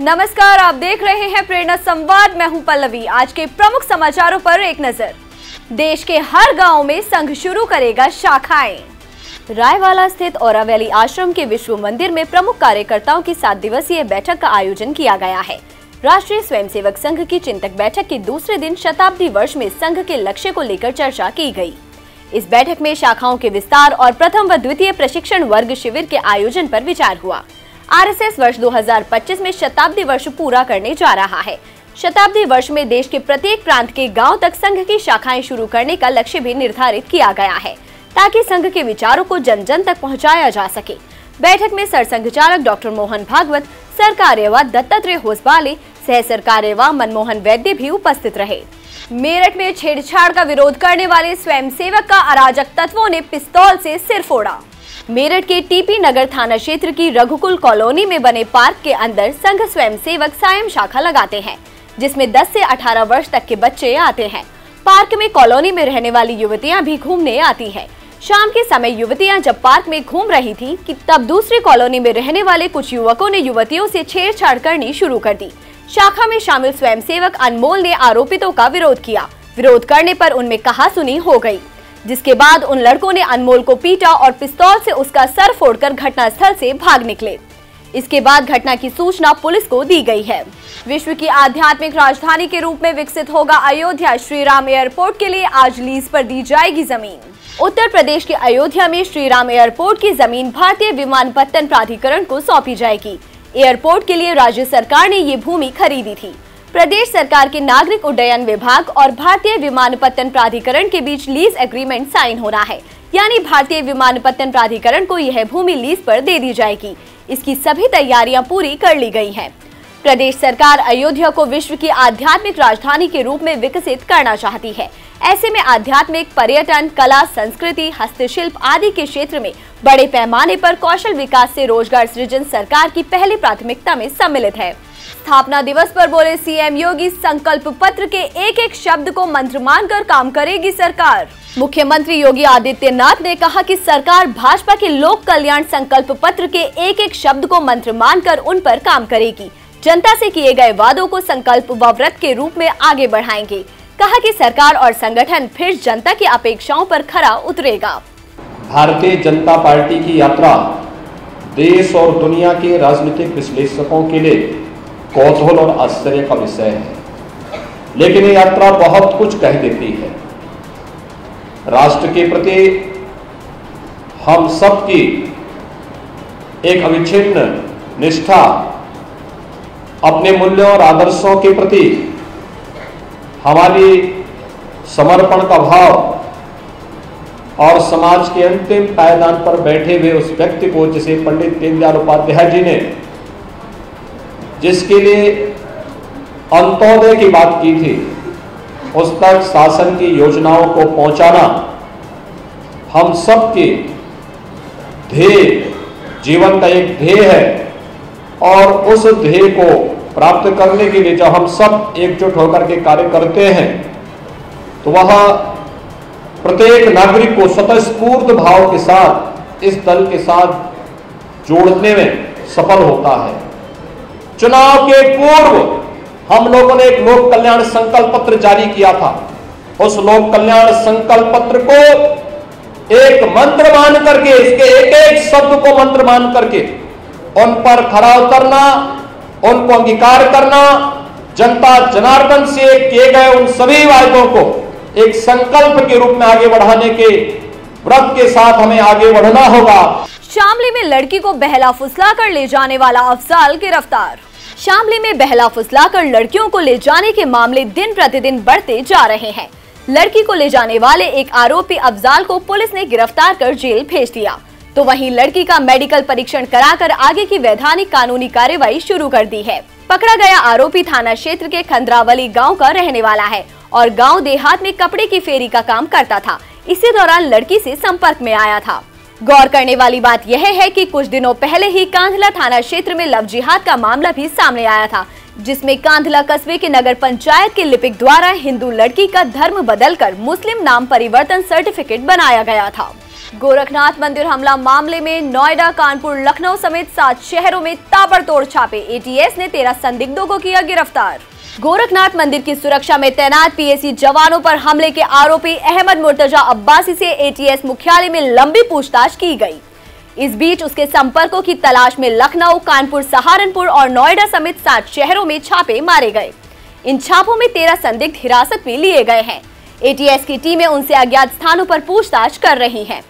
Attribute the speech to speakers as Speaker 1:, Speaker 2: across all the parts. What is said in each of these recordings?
Speaker 1: नमस्कार, आप देख रहे हैं प्रेरणा संवाद। मैं हूं पल्लवी। आज के प्रमुख समाचारों पर एक नजर। देश के हर गांव में संघ शुरू करेगा शाखाएं। रायवाला स्थित औरा वैली आश्रम के विश्व मंदिर में प्रमुख कार्यकर्ताओं की 7 दिवसीय बैठक का आयोजन किया गया है। राष्ट्रीय स्वयंसेवक संघ की चिंतक बैठक के दूसरे दिन शताब्दी वर्ष में संघ के लक्ष्य को लेकर चर्चा की गई। इस बैठक में शाखाओं के विस्तार और प्रथम व द्वितीय प्रशिक्षण वर्ग शिविर के आयोजन पर विचार हुआ। आरएसएस वर्ष 2025 में शताब्दी वर्ष पूरा करने जा रहा है। शताब्दी वर्ष में देश के प्रत्येक प्रांत के गांव तक संघ की शाखाएं शुरू करने का लक्ष्य भी निर्धारित किया गया है, ताकि संघ के विचारों को जन जन तक पहुंचाया जा सके। बैठक में सरसंघ चालक डॉक्टर मोहन भागवत, सरकार्यवाह दत्तात्रेय होसबाले, सह सरकार्यवाह मनमोहन वैद्य भी उपस्थित रहे। मेरठ में छेड़छाड़ का विरोध करने वाले स्वयंसेवक का अराजक तत्वों ने पिस्तौल से सिर फोड़ा। मेरठ के टीपी नगर थाना क्षेत्र की रघुकुल कॉलोनी में बने पार्क के अंदर संघ स्वयंसेवक सायं शाखा लगाते हैं, जिसमें 10 से 18 वर्ष तक के बच्चे आते हैं। पार्क में कॉलोनी में रहने वाली युवतियां भी घूमने आती हैं। शाम के समय युवतियां जब पार्क में घूम रही थी कि तब दूसरी कॉलोनी में रहने वाले कुछ युवकों ने युवतियों से छेड़छाड़ करनी शुरू कर दी। शाखा में शामिल स्वयंसेवक अनमोल ने आरोपितों का विरोध किया। विरोध करने पर उनमें कहासुनी हो गई, जिसके बाद उन लड़कों ने अनमोल को पीटा और पिस्तौल से उसका सर फोड़कर घटनास्थल से भाग निकले। इसके बाद घटना की सूचना पुलिस को दी गई है। विश्व की आध्यात्मिक राजधानी के रूप में विकसित होगा अयोध्या। श्री राम एयरपोर्ट के लिए आज लीज पर दी जाएगी जमीन। उत्तर प्रदेश के अयोध्या में श्री राम एयरपोर्ट की जमीन भारतीय विमानपत्तन प्राधिकरण को सौंपी जाएगी। एयरपोर्ट के लिए राज्य सरकार ने ये भूमि खरीदी थी। प्रदेश सरकार के नागरिक उड्डयन विभाग और भारतीय विमानपत्तन प्राधिकरण के बीच लीज एग्रीमेंट साइन हो रहा है, यानी भारतीय विमानपत्तन प्राधिकरण को यह भूमि लीज पर दे दी जाएगी। इसकी सभी तैयारियां पूरी कर ली गई हैं। प्रदेश सरकार अयोध्या को विश्व की आध्यात्मिक राजधानी के रूप में विकसित करना चाहती है। ऐसे में आध्यात्मिक, पर्यटन, कला, संस्कृति, हस्तशिल्प आदि के क्षेत्र में बड़े पैमाने पर कौशल विकास से रोजगार सृजन सरकार की पहली प्राथमिकता में सम्मिलित है। स्थापना दिवस पर बोले सीएम योगी, संकल्प पत्र के एक एक शब्द को मंत्र मानकर काम करेगी सरकार। मुख्यमंत्री योगी आदित्यनाथ ने कहा कि सरकार भाजपा के लोक कल्याण संकल्प पत्र के एक एक शब्द को मंत्र मानकर उन पर काम करेगी। जनता से किए गए वादों को संकल्प व व्रत के रूप में आगे बढ़ाएंगे। कहा कि सरकार और संगठन फिर जनता की अपेक्षाओं पर खरा उतरेगा।
Speaker 2: भारतीय जनता पार्टी की यात्रा देश और दुनिया के राजनीतिक विश्लेषकों के लिए कौतूहल और आश्चर्य का विषय है, लेकिन ये यात्रा बहुत कुछ कह देती है। राष्ट्र के प्रति हम सबकी एक अविच्छिन्न निष्ठा, अपने मूल्यों और आदर्शों के प्रति हमारी समर्पण का भाव और समाज के अंतिम पायदान पर बैठे हुए उस व्यक्ति को, जिसे पंडित दीनदयाल उपाध्याय जी ने जिसके लिए अंत्योदय की बात की थी, उस तक शासन की योजनाओं को पहुंचाना हम सबके ध्येय, जीवन का एक ध्येय है। और उस ध्येय को प्राप्त करने के लिए जब हम सब एकजुट होकर के कार्य करते हैं, तो वह प्रत्येक नागरिक को स्वतःस्फूर्त भाव के साथ इस दल के साथ जोड़ने में सफल होता है। चुनाव के पूर्व हम लोगों ने एक लोक कल्याण संकल्प पत्र जारी किया था। उस लोक कल्याण संकल्प पत्र को एक मंत्र मान करके, इसके एक एक शब्द को मंत्र मान करके उन पर खरा उतरना, उनको अंगीकार करना, जनता जनार्दन से किए गए उन सभी वायदों को एक संकल्प के रूप में आगे बढ़ाने के व्रत के साथ हमें आगे बढ़ना होगा।
Speaker 1: शामली में लड़की को बहला फुसलाकर ले जाने वाला अफजाल गिरफ्तार। शामली में बहला फुसलाकर लड़कियों को ले जाने के मामले दिन प्रतिदिन बढ़ते जा रहे हैं। लड़की को ले जाने वाले एक आरोपी अफजाल को पुलिस ने गिरफ्तार कर जेल भेज दिया, तो वहीं लड़की का मेडिकल परीक्षण कराकर आगे की वैधानिक कानूनी कार्रवाई शुरू कर दी है। पकड़ा गया आरोपी थाना क्षेत्र के खंद्रावली गाँव का रहने वाला है और गाँव देहात में कपड़े की फेरी का काम करता था। इसी दौरान लड़की से संपर्क में आया था। गौर करने वाली बात यह है कि कुछ दिनों पहले ही कांधला थाना क्षेत्र में लव जिहाद का मामला भी सामने आया था, जिसमें कांधला कस्बे के नगर पंचायत के लिपिक द्वारा हिंदू लड़की का धर्म बदलकर मुस्लिम नाम परिवर्तन सर्टिफिकेट बनाया गया था। गोरखनाथ मंदिर हमला मामले में नोएडा, कानपुर, लखनऊ समेत 7 शहरों में ताबड़तोड़ छापे। एटीएस ने 13 संदिग्धों को किया गिरफ्तार। गोरखनाथ मंदिर की सुरक्षा में तैनात पीएसी जवानों पर हमले के आरोपी अहमद मुर्तजा अब्बासी से एटीएस मुख्यालय में लंबी पूछताछ की गई। इस बीच उसके संपर्कों की तलाश में लखनऊ, कानपुर, सहारनपुर और नोएडा समेत 7 शहरों में छापे मारे गए। इन छापों में 13 संदिग्ध हिरासत में लिए गए हैं। एटीएस की टीमें उनसे अज्ञात स्थानों पर पूछताछ कर रही हैं।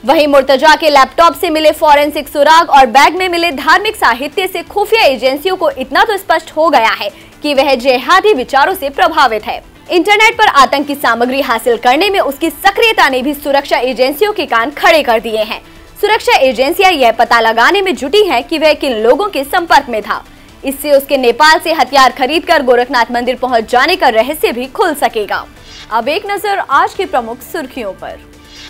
Speaker 1: वहीं मुर्तजा के लैपटॉप से मिले फॉरेंसिक सुराग और बैग में मिले धार्मिक साहित्य से खुफिया एजेंसियों को इतना तो स्पष्ट हो गया है कि वह जिहादी विचारों से प्रभावित है। इंटरनेट पर आतंकी सामग्री हासिल करने में उसकी सक्रियता ने भी सुरक्षा एजेंसियों के कान खड़े कर दिए हैं। सुरक्षा एजेंसियां यह पता लगाने में जुटी हैं कि वह किन लोगों के संपर्क में था। इससे उसके नेपाल से हथियार खरीदकर गोरखनाथ मंदिर पहुंच जाने का रहस्य भी खुल सकेगा। अब एक नजर आज की प्रमुख सुर्खियों पर।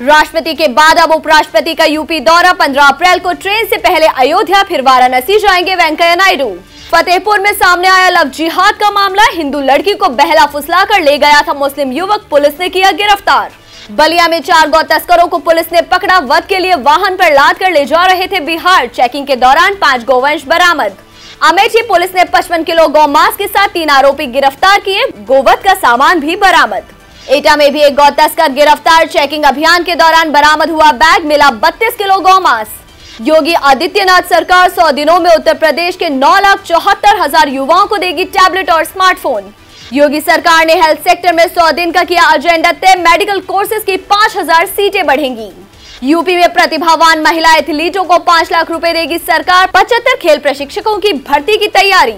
Speaker 1: राष्ट्रपति के बाद अब उपराष्ट्रपति का यूपी दौरा। 15 अप्रैल को ट्रेन से पहले अयोध्या, फिर वाराणसी जाएंगे वेंकैया नायडू। फतेहपुर में सामने आया लव जिहाद का मामला। हिंदू लड़की को बहला फुसलाकर ले गया था मुस्लिम युवक, पुलिस ने किया गिरफ्तार। बलिया में 4 गौ तस्करों को पुलिस ने पकड़ा। वध के लिए वाहन पर लाद कर ले जा रहे थे बिहार। चेकिंग के दौरान 5 गोवंश बरामद। अमेठी पुलिस ने 55 किलो गौमांस के साथ 3 आरोपी गिरफ्तार किए। गोवध का सामान भी बरामद। एटा में भी एक गौ तस्कर गिरफ्तार। चेकिंग अभियान के दौरान बरामद हुआ बैग, मिला 32 किलो गौमांस। योगी आदित्यनाथ सरकार 100 दिनों में उत्तर प्रदेश के 9,74,000 युवाओं को देगी टैबलेट और स्मार्टफोन। योगी सरकार ने हेल्थ सेक्टर में 100 दिन का किया एजेंडा तय। मेडिकल कोर्सेज की 5,000 सीटें बढ़ेंगी। यूपी में प्रतिभावान महिला एथलीटों को 5 लाख रुपए देगी सरकार। 75 खेल प्रशिक्षकों की भर्ती की तैयारी।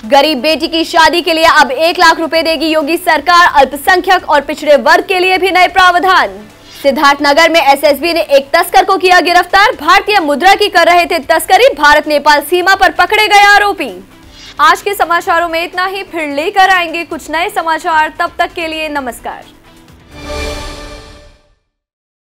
Speaker 1: गरीब बेटी की शादी के लिए अब 1 लाख रुपए देगी योगी सरकार। अल्पसंख्यक और पिछड़े वर्ग के लिए भी नए प्रावधान। सिद्धार्थनगर में एसएसबी ने एक तस्कर को किया गिरफ्तार। भारतीय मुद्रा की कर रहे थे तस्करी। भारत नेपाल सीमा पर पकड़े गए आरोपी। आज के समाचारों में इतना ही। फिर लेकर आएंगे कुछ नए समाचार। तब तक के लिए नमस्कार।